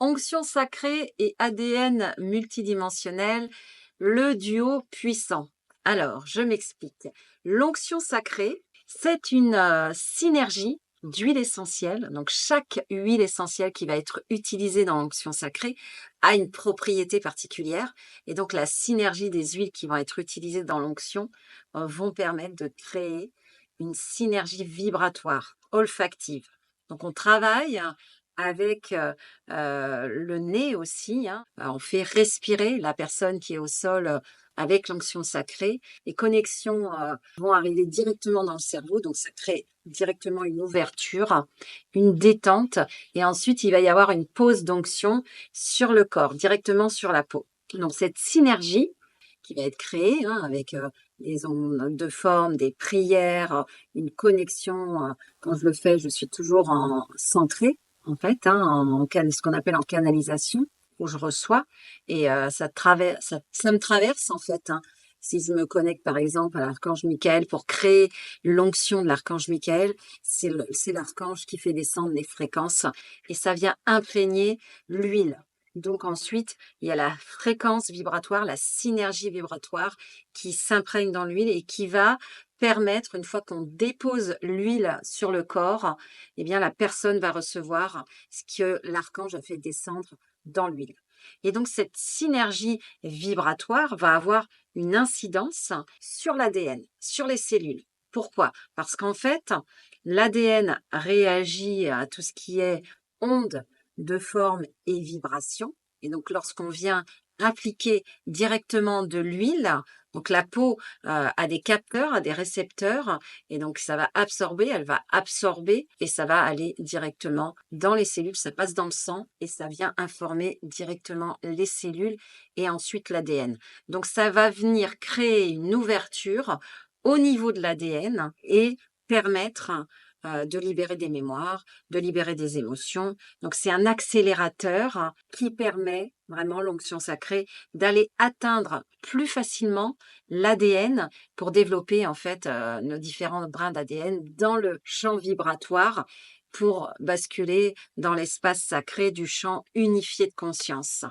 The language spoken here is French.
Onction sacrée et ADN multidimensionnel, le duo puissant. Alors, je m'explique. L'onction sacrée, c'est une synergie d'huiles essentielles. Donc, chaque huile essentielle qui va être utilisée dans l'onction sacrée a une propriété particulière. Et donc, la synergie des huiles qui vont être utilisées dans l'onction vont permettre de créer une synergie vibratoire, olfactive. Donc, on travaille avec le nez aussi, hein. On fait respirer la personne qui est au sol avec l'onction sacrée. Les connexions vont arriver directement dans le cerveau, donc ça crée directement une ouverture, une détente, et ensuite il va y avoir une pause d'onction sur le corps, directement sur la peau. Donc cette synergie qui va être créée avec des ondes de forme, des prières, une connexion. Quand je le fais, je suis toujours centrée en fait, ce qu'on appelle en canalisation, où je reçois, et ça me traverse en fait. Si je me connecte par exemple à l'archange Michael pour créer l'onction de l'archange Michael, c'est l'archange qui fait descendre les fréquences et ça vient imprégner l'huile. Donc ensuite, il y a la fréquence vibratoire, la synergie vibratoire qui s'imprègne dans l'huile et qui va permettre, une fois qu'on dépose l'huile sur le corps, eh bien la personne va recevoir ce que l'archange a fait descendre dans l'huile. Et donc cette synergie vibratoire va avoir une incidence sur l'ADN, sur les cellules. Pourquoi? Parce qu'en fait, l'ADN réagit à tout ce qui est ondes de forme et vibration. Et donc lorsqu'on vient appliquer directement de l'huile, donc la peau a des capteurs, a des récepteurs, et donc ça va absorber, elle va absorber et ça va aller directement dans les cellules, ça passe dans le sang et ça vient informer directement les cellules et ensuite l'ADN. Donc ça va venir créer une ouverture au niveau de l'ADN et permettre de libérer des mémoires, de libérer des émotions. Donc c'est un accélérateur qui permet vraiment l'onction sacrée d'aller atteindre plus facilement l'ADN pour développer en fait nos différents brins d'ADN dans le champ vibratoire pour basculer dans l'espace sacré du champ unifié de conscience.